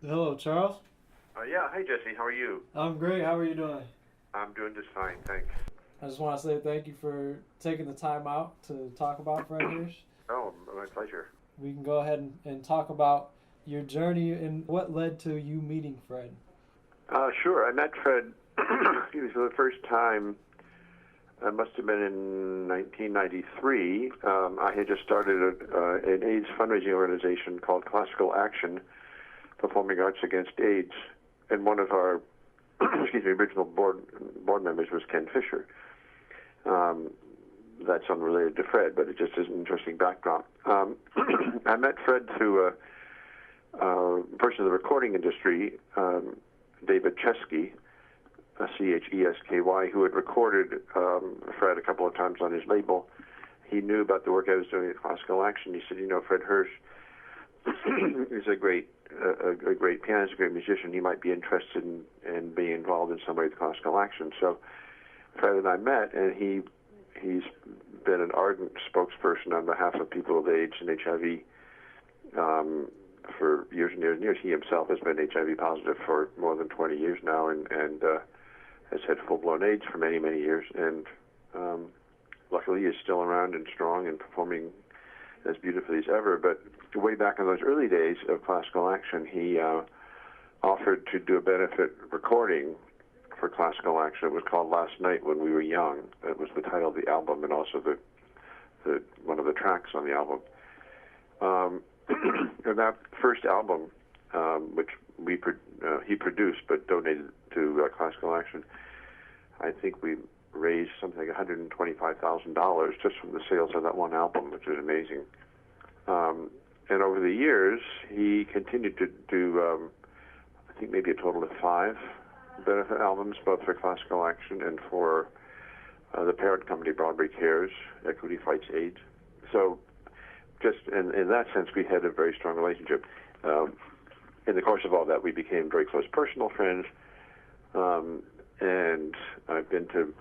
Hello, Charles. Yeah, hi Jesse, how are you? I'm great. How are you doing? I'm doing just fine, thanks. I just want to say thank you for taking the time out to talk about Fred Hersch. Oh, my pleasure. We can go ahead and talk about your journey and what led to you meeting Fred. Sure, I met Fred he was for the first time, it must have been in 1993. I had just started an AIDS fundraising organization called Classical Action, Performing Arts Against AIDS, and one of our original board members was Ken Fisher. That's unrelated to Fred, but it just is an interesting backdrop. I met Fred through a person in the recording industry, David Chesky, Chesky, who had recorded Fred a couple of times on his label. He knew about the work I was doing at Classical Action. He said, Fred Hersch is a great pianist, a great musician. He might be interested in being involved in some way with Classical Action. So Fred and I met, and he's been an ardent spokesperson on behalf of people with AIDS and HIV for years and years and years. He himself has been HIV positive for more than 20 years now, and has had full-blown AIDS for many, many years. And luckily, he's still around and strong and performing as beautifully as ever. But way back in those early days of Classical Action, he offered to do a benefit recording for Classical Action. It was called Last Night When We Were Young. That was the title of the album, and also the one of the tracks on the album. And that first album, which he produced but donated to Classical Action, I think we raised something like $125,000 just from the sales of that one album, which is amazing. And over the years, he continued to do, I think maybe a total of 5 benefit albums, both for Classical Action and for the parent company Broadway Cares, Equity Fights AIDS. So just in that sense, we had a very strong relationship. In the course of all that, we became very close personal friends, and I've been to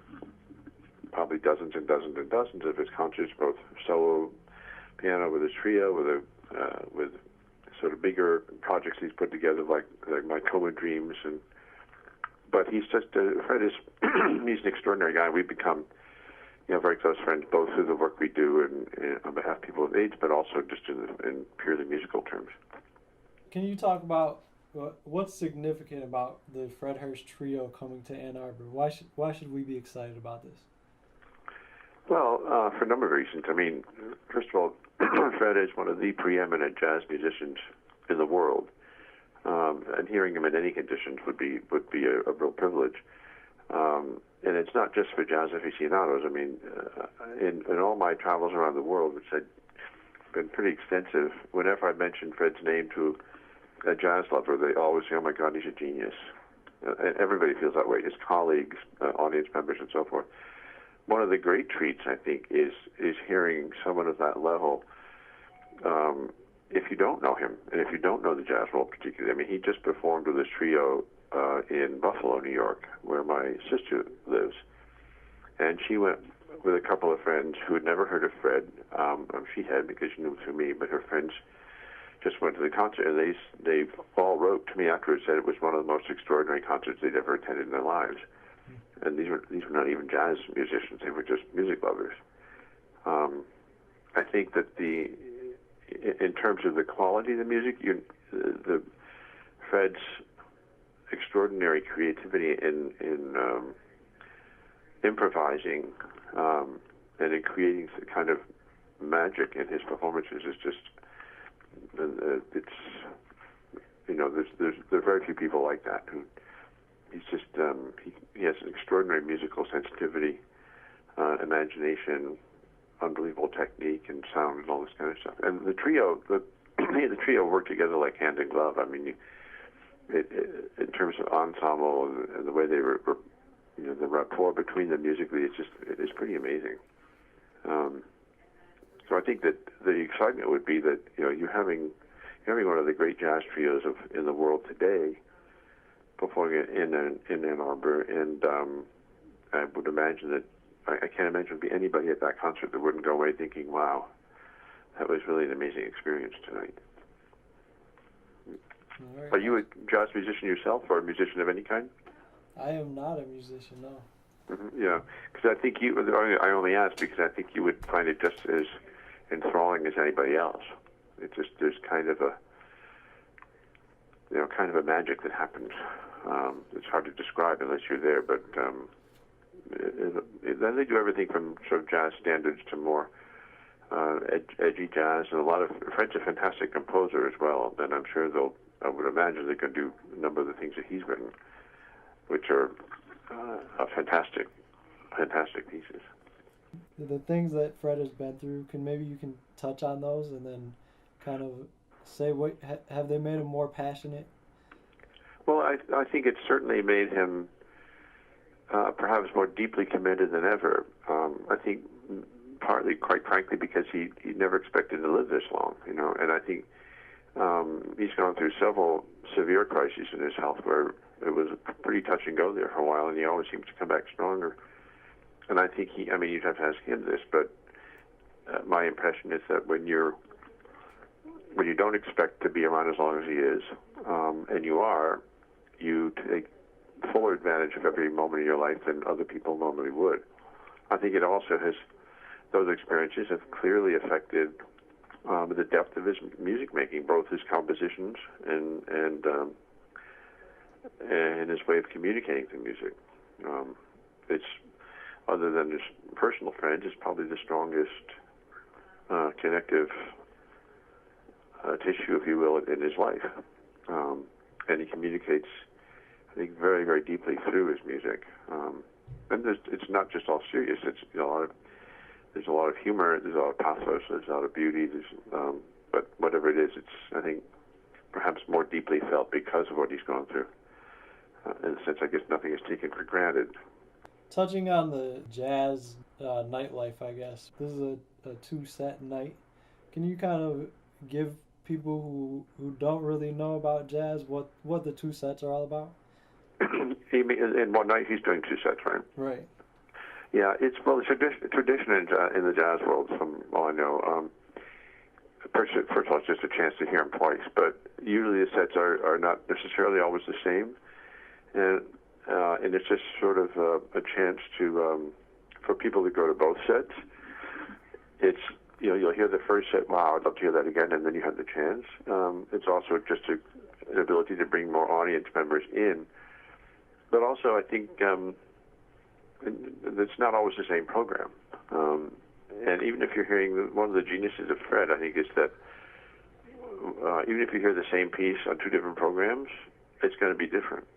probably dozens and dozens and dozens of his concerts, both solo piano with his trio, with sort of bigger projects he's put together, like my Coma Dreams, but he's just Fred is he's an extraordinary guy. We've become very close friends, both through the work we do and on behalf of people with AIDS, but also just in purely musical terms. Can you talk about what's significant about the Fred Hersch trio coming to Ann Arbor? Why should we be excited about this? Well, for a number of reasons. I mean, first of all, Fred is one of the preeminent jazz musicians in the world, and hearing him in any conditions would be a real privilege. And it's not just for jazz aficionados. I mean, in all my travels around the world, which have been pretty extensive, whenever I mention Fred's name to a jazz lover, they always say, "Oh my God, he's a genius." And everybody feels that way, his colleagues, audience members, and so forth. One of the great treats, I think, is hearing someone of that level. If you don't know him, and if you don't know the jazz world particularly, I mean, he just performed with his trio in Buffalo, New York, where my sister lives, and she went with a couple of friends who had never heard of Fred. She had, because she knew through me, but her friends just went to the concert, and they all wrote to me afterwards, said it was one of the most extraordinary concerts they'd ever attended in their lives. And these were not even jazz musicians; they were just music lovers. I think that in terms of the quality of the music, the Fred's extraordinary creativity in improvising and in creating the kind of magic in his performances is just it's there are very few people like that. He's just he has an extraordinary musical sensitivity, imagination, unbelievable technique and sound and all this kind of stuff. And the trio worked together like hand in glove. I mean, in terms of ensemble and the way they were the rapport between them musically, it's pretty amazing. So I think that the excitement would be that you're having one of the great jazz trios in the world today performing in Ann Arbor, and I would imagine that I can't imagine there'd be anybody at that concert that wouldn't go away thinking, "Wow, that was really an amazing experience tonight." Are you a jazz musician yourself, or a musician of any kind? I am not a musician, no. Yeah, because I think I only ask because I think you would find it just as enthralling as anybody else. It just there's kind of a magic that happens. It's hard to describe unless you're there, but then they do everything from sort of jazz standards to more edgy jazz, and Fred's a fantastic composer as well. And I'm sure I would imagine they can do a number of the things that he's written, which are fantastic pieces. The things that Fred has been through, maybe you can touch on those and then kind of say have they made him more passionate? Well, I think it certainly made him perhaps more deeply committed than ever. I think partly, quite frankly, because he never expected to live this long, and I think he's gone through several severe crises in his health where it was pretty touch and go there for a while, and he always seems to come back stronger. And I think you'd have to ask him this, but my impression is that when you don't expect to be around as long as he is, and you take fuller advantage of every moment of your life than other people normally would. I think it also those experiences have clearly affected the depth of his music making, both his compositions and his way of communicating through music. It's, other than his personal friends, it's probably the strongest connective tissue, if you will, in his life. And he communicates, I think, very, very deeply through his music. And it's not just all serious. It's there's a lot of humor, there's a lot of pathos, there's a lot of beauty. But whatever it is, it's, I think, perhaps more deeply felt because of what he's gone through. In a sense, I guess nothing is taken for granted. Touching on the jazz nightlife, I guess, this is a two-set night. Can you kind of give people who don't really know about jazz what the two sets are all about? In one night he's doing two sets, right? Right. Yeah, it's tradition in the jazz world, from all I know. First of all, it's just a chance to hear him twice, but usually the sets are not necessarily always the same, and it's just sort of a chance to for people to go to both sets. It's you'll hear the first set, wow, I'd love to hear that again, and then you have the chance. It's also just an ability to bring more audience members in, but also I think it's not always the same program. And even if you're hearing one of the geniuses of Fred, I think, is that even if you hear the same piece on two different programs, it's going to be different.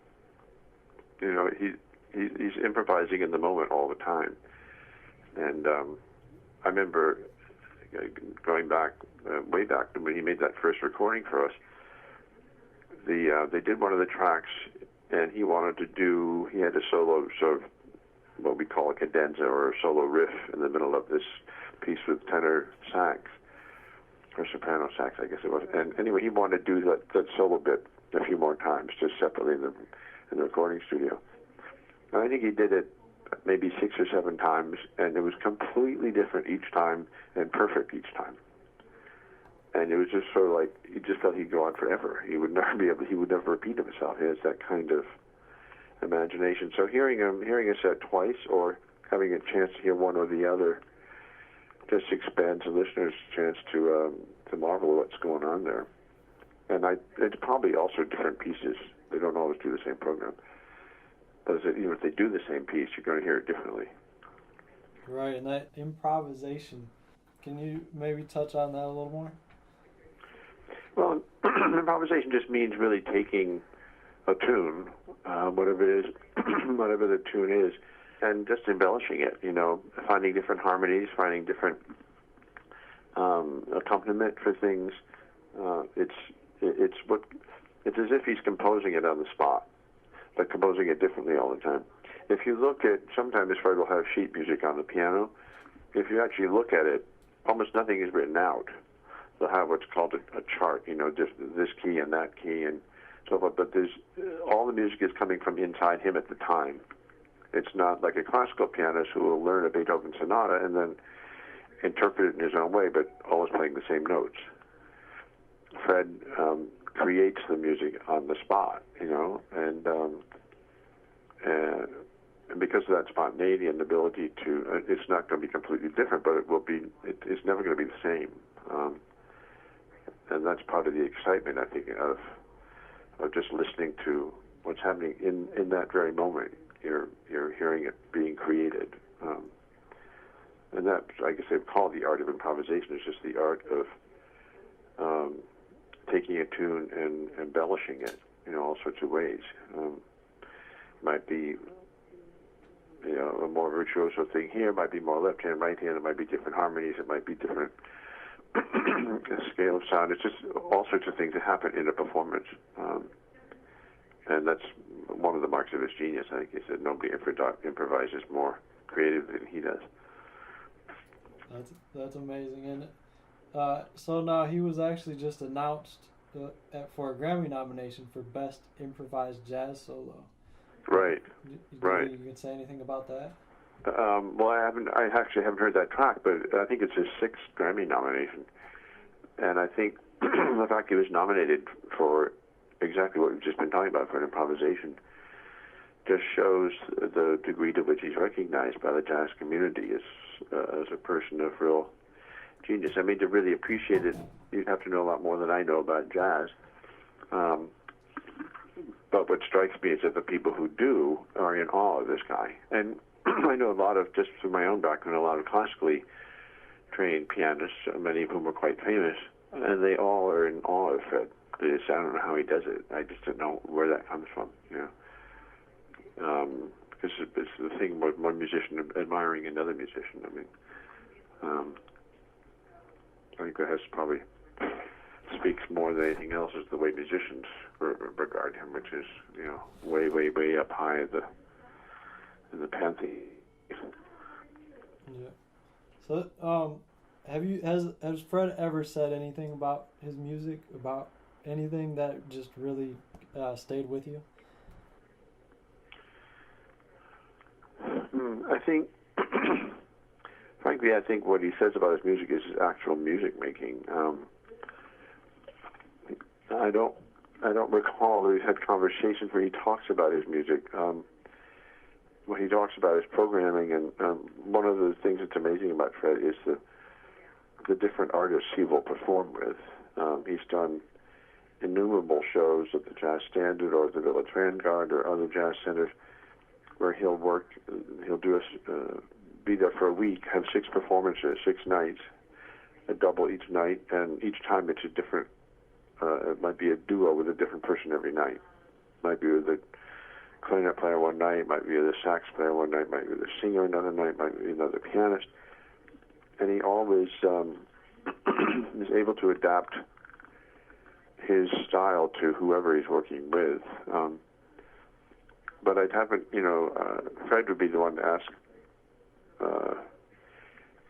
He's improvising in the moment all the time. And I remember going back, way back when he made that first recording for us. They did one of the tracks, and he had a solo, sort of what we call a cadenza or a solo riff in the middle of this piece with tenor sax, or soprano sax, I guess it was. And anyway, he wanted to do that solo bit a few more times, just separately in the recording studio. And I think he did it maybe 6 or 7 times, and it was completely different each time and perfect each time. And it was just sort of like, he just felt he'd go on forever. He would never repeat himself. He has that kind of imagination. So hearing a set twice, or having a chance to hear one or the other, just expands the listener's chance to marvel at what's going on there. And it's probably also different pieces. They don't always do the same program. But if they do the same piece, you're going to hear it differently. Right, and that improvisation, can you maybe touch on that a little more? Well, improvisation just means really taking a tune, whatever it is, whatever the tune is, and just embellishing it. Finding different harmonies, finding different accompaniment for things. It's as if he's composing it on the spot, but composing it differently all the time. If you look at, sometimes Fred will have sheet music on the piano. If you actually look at it, almost nothing is written out. They'll have what's called a chart, just this key and that key and so forth. But all the music is coming from inside him at the time. It's not like a classical pianist who will learn a Beethoven sonata and then interpret it in his own way, but always playing the same notes. Fred creates the music on the spot, you know, and because of that spontaneity and ability to, it's not going to be completely different, but it will be. It's never going to be the same, and that's part of the excitement, I think, of just listening to what's happening in that very moment. You're hearing it being created, and that, I guess they've called the art of improvisation. It's just the art of taking a tune and embellishing it, you know, all sorts of ways. Might be, you know, a more virtuoso thing here, might be more left hand, right hand, it might be different harmonies, it might be different scale of sound. It's just all sorts of things that happen in a performance. And that's one of the marks of his genius, I think, is that nobody improvises more creatively than he does. That's amazing. And so now he was actually just announced for a Grammy nomination for Best Improvised Jazz Solo. Right. Right. You can say anything about that? Well, I actually haven't heard that track, but I think it's his 6th Grammy nomination. And I think the fact he was nominated for exactly what we've just been talking about, for an improvisation, just shows the degree to which he's recognized by the jazz community as a person of real genius. I mean, to really appreciate it, you'd have to know a lot more than I know about jazz. But what strikes me is that the people who do are in awe of this guy. And I know a lot of, just from my own background, a lot of classically trained pianists, many of whom are quite famous, and they all are in awe of Fred. I don't know how he does it. I just don't know where that comes from, you know. Because it's the thing with one musician admiring another musician. I mean, I think that has probably speaks more than anything else is the way musicians regard him, which is, you know, way, way, way up high in the pantheon. Yeah. So, has Fred ever said anything about his music, about anything that just really stayed with you? I think, frankly, I think what he says about his music is his actual music making. I don't recall that he's had conversations where he talks about his music. What he talks about is programming, and one of the things that's amazing about Fred is the different artists he will perform with. He's done innumerable shows at the Jazz Standard or the Village Vanguard or other jazz centers where he'll be there for a week, have 6 performances, 6 nights, a double each night, and each time it's a different, it might be a duo with a different person every night. Might be with a clarinet player one night, might be with a sax player one night, might be with a singer another night, might be another pianist. And he always is able to adapt his style to whoever he's working with. But I haven't, you know, Fred would be the one to ask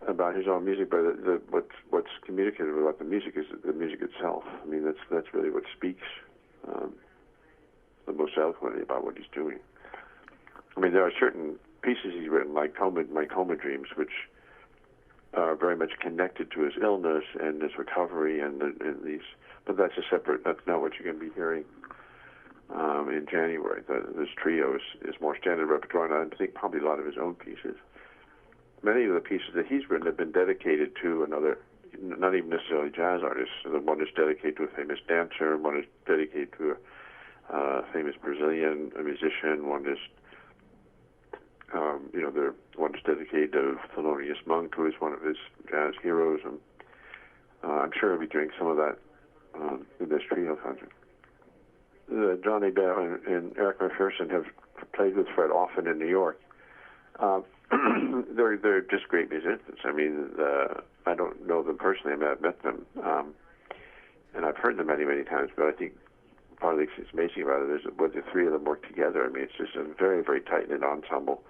about his own music, but what's communicated about the music is the music itself. I mean, that's really what speaks the most eloquently about what he's doing. I mean, there are certain pieces he's written, like My Coma Dreams, which are very much connected to his illness and his recovery and these. But that's not what you're going to be hearing in January. This trio is more standard repertoire, and I think probably a lot of his own pieces. Many of the pieces that he's written have been dedicated to another, not even necessarily jazz artist. So one is dedicated to a famous dancer, one is dedicated to a famous Brazilian musician, one is, one is dedicated to Thelonious Monk, who is one of his jazz heroes, and I'm sure he'll be doing some of that in this trio concert. John Hebert and Eric McPherson have played with Fred often in New York. They're just great musicians. I mean, I don't know them personally. I mean, I've met them, and I've heard them many, many times. But I think part of the thing that's amazing about it is that when the three of them work together, I mean, it's just a very, very tight-knit ensemble.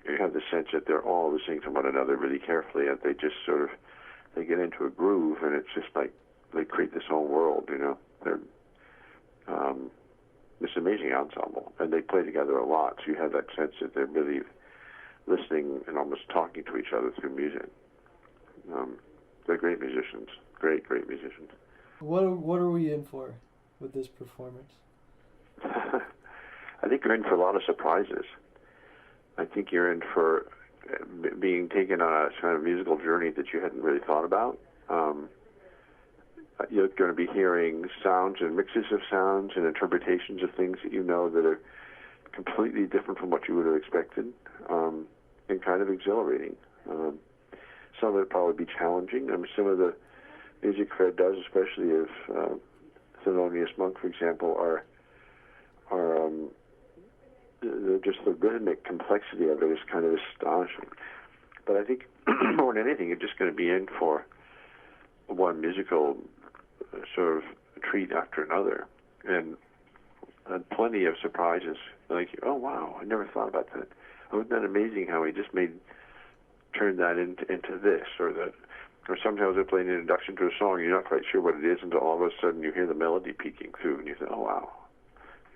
You have the sense that they're all listening to one another really carefully, and they just sort of they get into a groove, and it's just like they create this whole world. You know, they're this amazing ensemble, and they play together a lot. So you have that sense that they're really listening and almost talking to each other through music. They're great musicians, great musicians. What are we in for? with this performance? I think you're in for a lot of surprises. I think you're in for being taken on a kind of musical journey that you hadn't really thought about. You're going to be hearing sounds and mixes of sounds and interpretations of things that you know that are completely different from what you would have expected, and kind of exhilarating. Some of it will probably be challenging. Some of the music Fred does, especially of Thelonious Monk, for example, are just the rhythmic complexity of it is kind of astonishing. But I think more than anything, you're just going to be in for one musical sort of treat after another, and plenty of surprises. Like, oh wow, I never thought about that. Oh, isn't that amazing how he just turned that into this, or sometimes they're playing an introduction to a song, you're not quite sure what it is until all of a sudden you hear the melody peeking through, and you say, oh wow,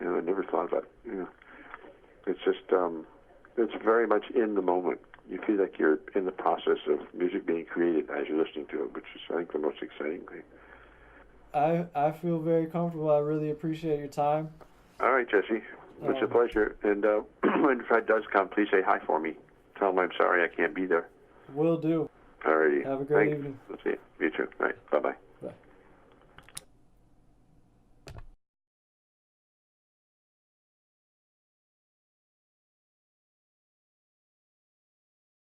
I never thought about it. It's just, it's very much in the moment. You feel like you're in the process of music being created as you're listening to it, which is, I think, the most exciting thing. I feel very comfortable. I really appreciate your time. All right, Jesse. It's a pleasure. And when Fred does come, please say hi for me. Tell him I'm sorry I can't be there. Will do. All righty. Have a great evening. Let's see you. You too. All right. Bye-bye.